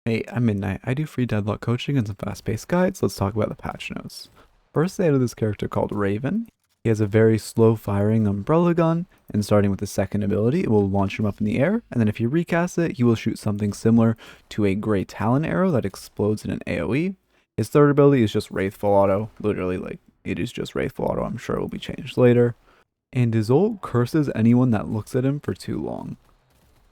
Hey, I'm Midnight. I do free Deadlock coaching and some fast-paced guides. Let's talk about the patch notes. First, they added this character called Raven. He has a very slow-firing umbrella gun, and starting with his second ability, it will launch him up in the air, and then if you recast it, he will shoot something similar to a Grey Talon arrow that explodes in an AoE. His third ability is just Wraithful Auto. Literally, it is just Wraithful Auto. I'm sure it will be changed later. And his ult curses anyone that looks at him for too long.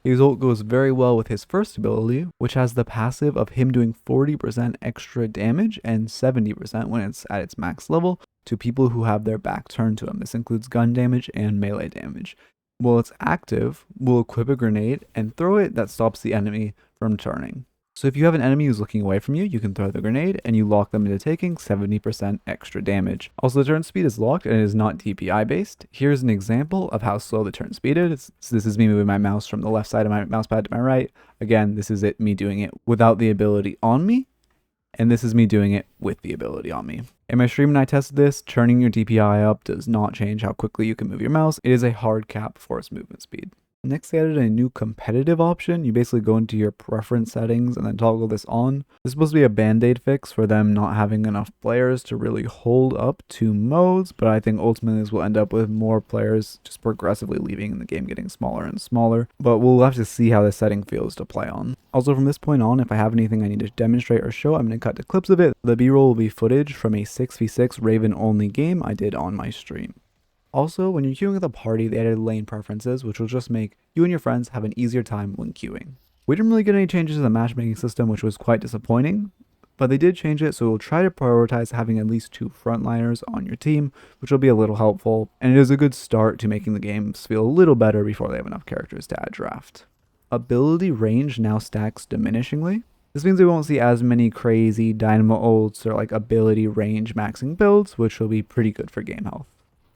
His ult goes very well with his first ability, which has the passive of him doing 40% extra damage and 70% when it's at its max level to people who have their back turned to him. This includes gun damage and melee damage. While it's active, we'll equip a grenade and throw it that stops the enemy from turning. So if you have an enemy who's looking away from you, you can throw the grenade and you lock them into taking 70% extra damage. Also, the turn speed is locked and it is not DPI based. Here's an example of how slow the turn speed is. So this is me moving my mouse from the left side of my mouse pad to my right. Again, this is me doing it without the ability on me. And this is me doing it with the ability on me. In my stream when I tested this, turning your DPI up does not change how quickly you can move your mouse. It is a hard cap for its movement speed. Next, they added a new competitive option. You basically go into your preference settings and then toggle this on. This is supposed to be a band-aid fix for them not having enough players to really hold up two modes, but I think ultimately this will end up with more players just progressively leaving and the game getting smaller and smaller. But we'll have to see how this setting feels to play on. Also, from this point on, if I have anything I need to demonstrate or show, I'm going to cut to clips of it. The B-roll will be footage from a 6v6 Raven-only game I did on my stream. Also, when you're queuing with a party, they added lane preferences, which will just make you and your friends have an easier time when queuing. We didn't really get any changes to the matchmaking system, which was quite disappointing, but they did change it, so we'll try to prioritize having at least 2 frontliners on your team, which will be a little helpful, and it is a good start to making the games feel a little better before they have enough characters to add draft. Ability range now stacks diminishingly. This means we won't see as many crazy dynamo ults or ability range maxing builds, which will be pretty good for game health.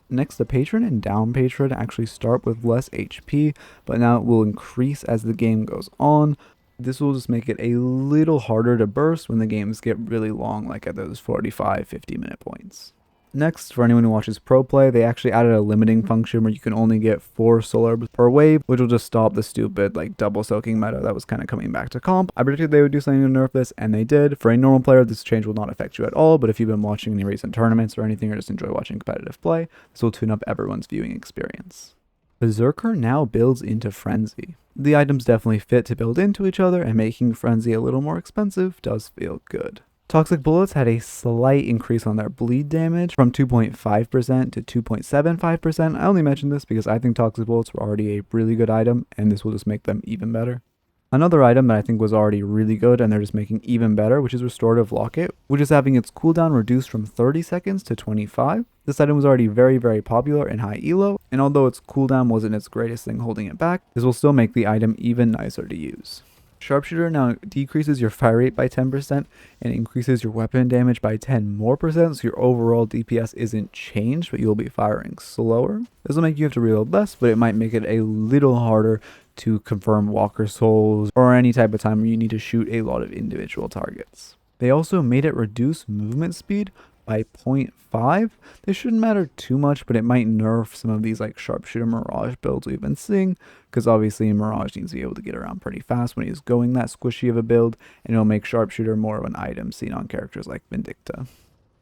Next, the patron and down patron actually start with less HP, but now it will increase as the game goes on. This will just make it a little harder to burst when the games get really long, like at those 45-50 minute points. Next, for anyone who watches pro play, they actually added a limiting function where you can only get 4 solar per wave, which will just stop the stupid double soaking meta that was kind of coming back to comp. I predicted they would do something to nerf this, and they did. For a normal player, this change will not affect you at all, but if you've been watching any recent tournaments or anything, or just enjoy watching competitive play, this will tune up everyone's viewing experience. Berserker now builds into Frenzy. The items definitely fit to build into each other, and making Frenzy a little more expensive does feel good. Toxic Bullets had a slight increase on their bleed damage from 2.5% to 2.75%. I only mentioned this because I think Toxic Bullets were already a really good item, and this will just make them even better. Another item that I think was already really good and they're just making even better, which is Restorative Locket, which is having its cooldown reduced from 30 seconds to 25. This item was already very, very popular in high elo, and although its cooldown wasn't its greatest thing holding it back, this will still make the item even nicer to use. Sharpshooter now decreases your fire rate by 10% and increases your weapon damage by 10 more percent, so your overall DPS isn't changed, but you'll be firing slower. This will make you have to reload less, but it might make it a little harder to confirm Walker Souls or any type of time where you need to shoot a lot of individual targets. They also made it reduce movement speed by 0.5. This shouldn't matter too much, but it might nerf some of these Sharpshooter Mirage builds we've been seeing, because obviously Mirage needs to be able to get around pretty fast when he's going that squishy of a build, and it'll make Sharpshooter more of an item seen on characters like Vindicta.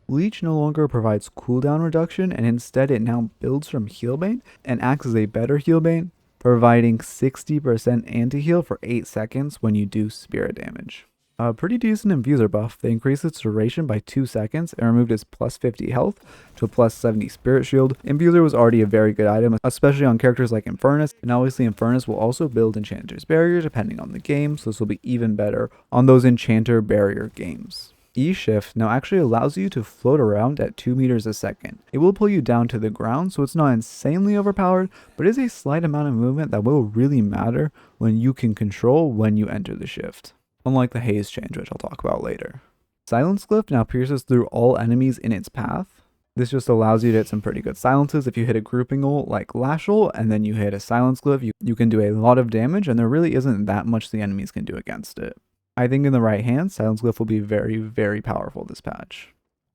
Leech no longer provides cooldown reduction, and instead it now builds from Healbane and acts as a better Healbane, providing 60% anti-heal for 8 seconds when you do spirit damage. A pretty decent infuser buff. They increased its duration by 2 seconds and removed its plus 50 health to a plus 70 spirit shield. Infuser was already a very good item, especially on characters like Infernus, and obviously Infernus will also build Enchanter's Barrier depending on the game, so this will be even better on those Enchanter Barrier games. E-Shift now actually allows you to float around at 2 meters a second. It will pull you down to the ground, so it's not insanely overpowered, but is a slight amount of movement that will really matter when you can control when you enter the shift, unlike the haze change, which I'll talk about later. Silence Glyph now pierces through all enemies in its path. This just allows you to hit some pretty good silences. If you hit a grouping ult like Lash ult and then you hit a Silence Glyph, you can do a lot of damage, and there really isn't that much the enemies can do against it. I think in the right hands, Silence Glyph will be very, very powerful this patch.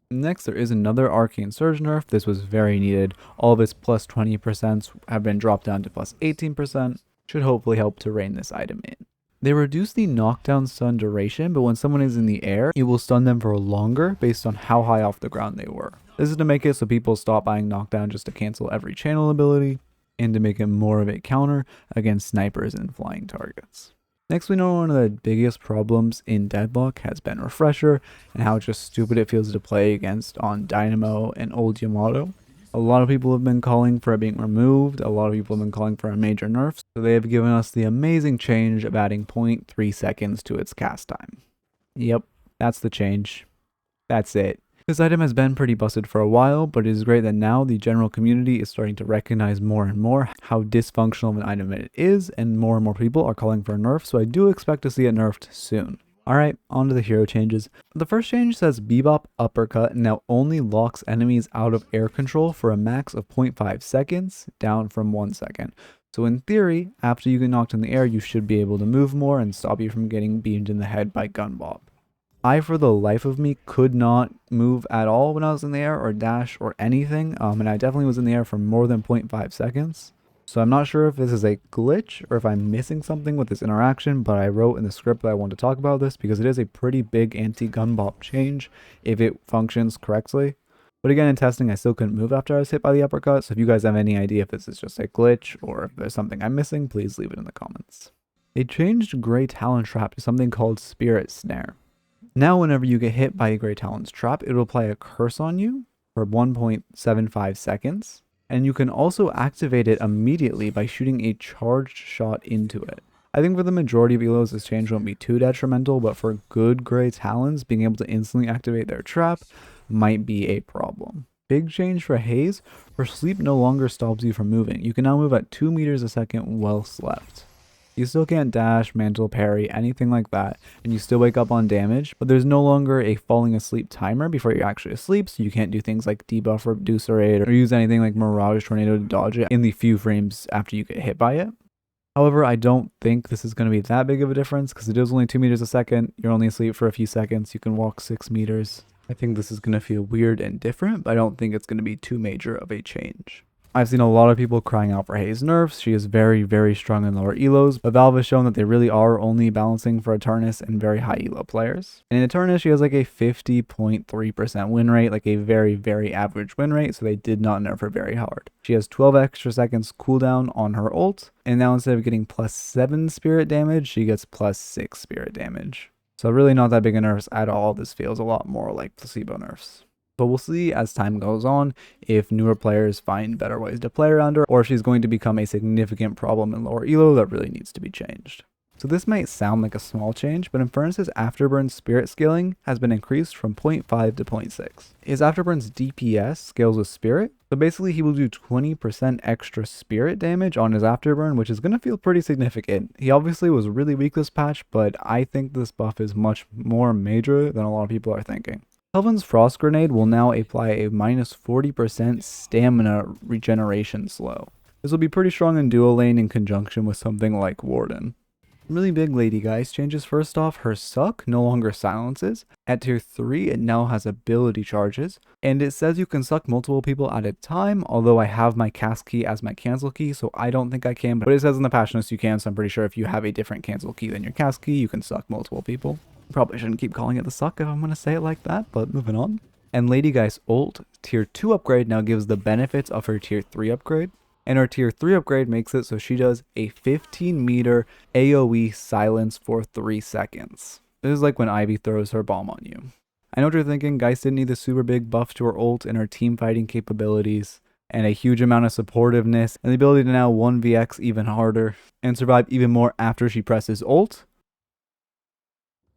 Next, there is another Arcane Surge nerf. This was very needed. All of its plus 20% have been dropped down to plus 18%. Should hopefully help to rein this item in. They reduce the knockdown stun duration, but when someone is in the air, it will stun them for longer based on how high off the ground they were. This is to make it so people stop buying knockdown just to cancel every channel ability, and to make it more of a counter against snipers and flying targets. Next, we know one of the biggest problems in Deadlock has been Refresher, and how just stupid it feels to play against on Dynamo and old Yamato. A lot of people have been calling for it being removed, a lot of people have been calling for a major nerf, so they have given us the amazing change of adding 0.3 seconds to its cast time. Yep, that's the change. That's it. This item has been pretty busted for a while, but it is great that now the general community is starting to recognize more and more how dysfunctional of an item it is, and more people are calling for a nerf, so I do expect to see it nerfed soon. Alright, on to the hero changes. The first change says Bebop Uppercut now only locks enemies out of air control for a max of 0.5 seconds, down from 1 second. So in theory, after you get knocked in the air, you should be able to move more and stop you from getting beamed in the head by gun bob. I, for the life of me, could not move at all when I was in the air or dash or anything, and I definitely was in the air for more than 0.5 seconds. So I'm not sure if this is a glitch or if I'm missing something with this interaction, but I wrote in the script that I want to talk about this because it is a pretty big anti-gun bob change if it functions correctly. But again, in testing, I still couldn't move after I was hit by the uppercut, so if you guys have any idea if this is just a glitch or if there's something I'm missing, please leave it in the comments. They changed Grey Talon Trap to something called Spirit Snare. Now whenever you get hit by a Grey Talon's trap, it will apply a curse on you for 1.75 seconds. And you can also activate it immediately by shooting a charged shot into it. I think for the majority of elos this change won't be too detrimental, but for good Grey Talons, being able to instantly activate their trap might be a problem. Big change for Haze, for sleep no longer stops you from moving. You can now move at 2 meters a second while slept. You still can't dash, mantle, parry, anything like that, and you still wake up on damage, but there's no longer a falling asleep timer before you're actually asleep, so you can't do things like debuff or Reducerate or use anything like Mirage Tornado to dodge it in the few frames after you get hit by it. However, I don't think this is going to be that big of a difference because it is only 2 meters a second, you're only asleep for a few seconds, you can walk 6 meters. I think this is going to feel weird and different, but I don't think it's going to be too major of a change. I've seen a lot of people crying out for Haze nerfs. She is very strong in lower elos, but Valve has shown that they really are only balancing for Eternus and very high elo players. And in Eternus, she has like a 50.3% win rate, like a very average win rate, so they did not nerf her very hard. She has 12 extra seconds cooldown on her ult, and now instead of getting +7 spirit damage, she gets +6 spirit damage. So really not that big a nerfs at all. This feels a lot more like placebo nerfs. But we'll see as time goes on if newer players find better ways to play around her, or if she's going to become a significant problem in lower elo that really needs to be changed. So this might sound like a small change, but Infernus's Afterburn spirit scaling has been increased from 0.5 to 0.6. His Afterburn's DPS scales with spirit, so basically he will do 20% extra spirit damage on his Afterburn, which is going to feel pretty significant. He obviously was really weak this patch, but I think this buff is much more major than a lot of people are thinking. Kelvin's Frost Grenade will now apply a -40% stamina regeneration slow. This will be pretty strong in duo lane in conjunction with something like Warden. Really big lady guys changes. First off, her suck no longer silences. At tier 3 it now has ability charges, and it says you can suck multiple people at a time, although I have my cast key as my cancel key, so I don't think I can, but it says in the patch notes you can, so I'm pretty sure if you have a different cancel key than your cast key, you can suck multiple people. Probably shouldn't keep calling it the suck if I'm going to say it like that, but moving on. And Lady Guy's ult, tier 2 upgrade, now gives the benefits of her tier 3 upgrade. And her tier 3 upgrade makes it so she does a 15 meter AoE silence for 3 seconds. This is like when Ivy throws her bomb on you. I know what you're thinking, Geist didn't need the super big buff to her ult and her team fighting capabilities, and a huge amount of supportiveness, and the ability to now 1vx even harder, and survive even more after she presses ult.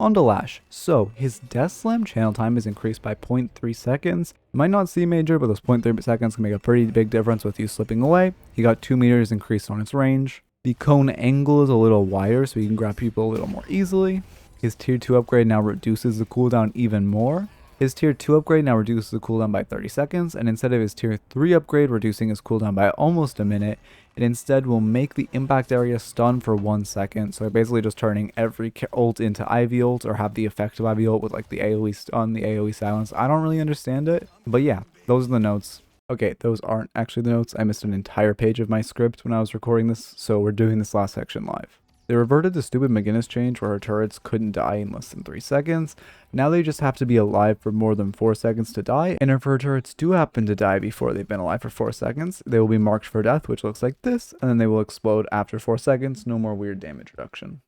On to Lash. So, his Death Slam channel time is increased by 0.3 seconds. It might not seem major, but those 0.3 seconds can make a pretty big difference with you slipping away. He got 2 meters increased on its range. The cone angle is a little wider, so you can grab people a little more easily. His tier 2 upgrade now reduces the cooldown even more. His tier 2 upgrade now reduces the cooldown by 30 seconds, and instead of his tier 3 upgrade reducing his cooldown by almost a minute, it instead will make the impact area stun for 1 second. So basically just turning every ult into Ivy ult, or have the effect of Ivy ult with like the AoE stun, the AoE silence. I don't really understand it, but yeah, those are the notes. Okay, those aren't actually the notes. I missed an entire page of my script when I was recording this, so we're doing this last section live. They reverted the stupid McGinnis change where her turrets couldn't die in less than 3 seconds. Now they just have to be alive for more than 4 seconds to die, and if her turrets do happen to die before they've been alive for 4 seconds, they will be marked for death, which looks like this, and then they will explode after 4 seconds, no more weird damage reduction.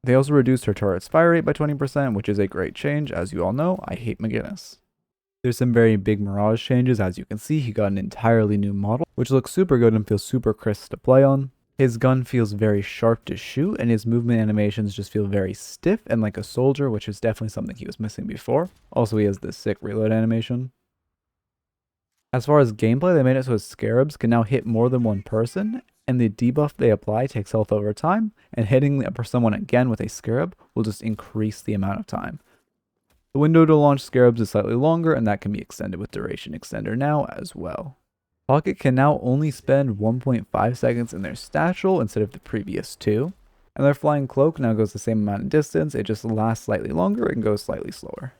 They also reduced her turret's fire rate by 20%, which is a great change. As you all know, I hate McGinnis. There's some very big Mirage changes. As you can see, he got an entirely new model, which looks super good and feels super crisp to play on. His gun feels very sharp to shoot, and his movement animations just feel very stiff and like a soldier, which is definitely something he was missing before. Also, he has this sick reload animation. As far as gameplay, they made it so his scarabs can now hit more than one person, and the debuff they apply takes health over time, and hitting someone again with a scarab will just increase the amount of time. The window to launch scarabs is slightly longer, and that can be extended with duration extender now as well. Pocket can now only spend 1.5 seconds in their satchel instead of the previous 2, and their flying cloak now goes the same amount of distance, it just lasts slightly longer and goes slightly slower.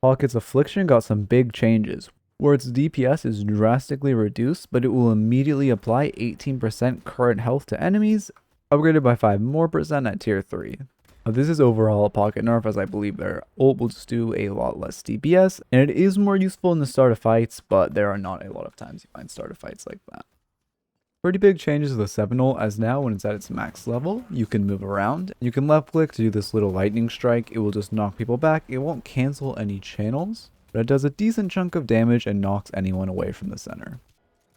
Pocket's affliction got some big changes, where its DPS is drastically reduced, but it will immediately apply 18% current health to enemies, upgraded by 5% more at tier 3. This is overall a pocket nerf, as I believe their ult will just do a lot less DPS, and it is more useful in the start of fights, but there are not a lot of times you find start of fights like that. Pretty big changes to the 7 ult, as now when it's at its max level, you can move around. You can left click to do this little lightning strike, it will just knock people back, it won't cancel any channels, but it does a decent chunk of damage and knocks anyone away from the center.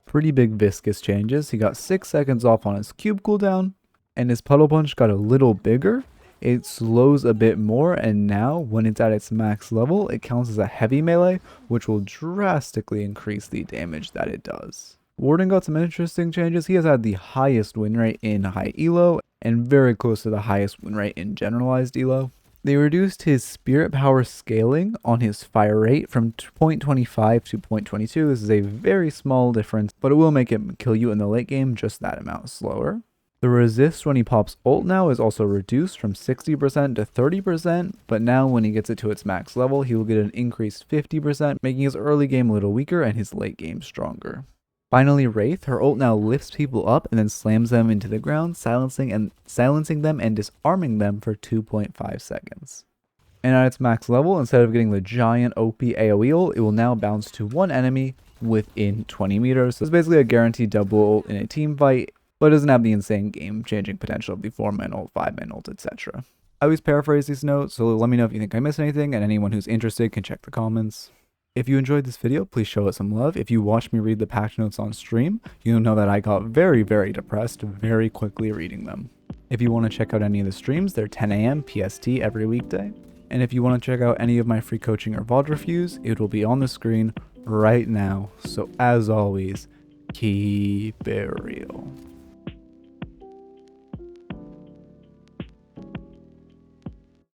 Pretty big viscous changes, he got 6 seconds off on his cube cooldown, and his puddle punch got a little bigger. It slows a bit more, and now when it's at its max level, it counts as a heavy melee, which will drastically increase the damage that it does. Warden got some interesting changes. He has had the highest win rate in high elo, and very close to the highest win rate in generalized elo. They reduced his spirit power scaling on his fire rate from 0.25 to 0.22. This is a very small difference, but it will make him kill you in the late game just that amount slower. The resist when he pops ult now is also reduced from 60% to 30%, but now when he gets it to its max level, he will get an increased 50%, making his early game a little weaker and his late game stronger. Finally, Wraith, her ult now lifts people up and then slams them into the ground, silencing them and disarming them for 2.5 seconds. And at its max level, instead of getting the giant OP AoE ult, it will now bounce to one enemy within 20 meters. So it's basically a guaranteed double ult in a team fight, but it doesn't have the insane game-changing potential of the 4-man ult, 5-man ult, etc. I always paraphrase these notes, so let me know if you think I missed anything, and anyone who's interested can check the comments. If you enjoyed this video, please show it some love. If you watched me read the patch notes on stream, you'll know that I got very, very depressed very quickly reading them. If you want to check out any of the streams, they're 10 AM PST every weekday. And if you want to check out any of my free coaching or VOD reviews, it will be on the screen right now. So as always, keep it real.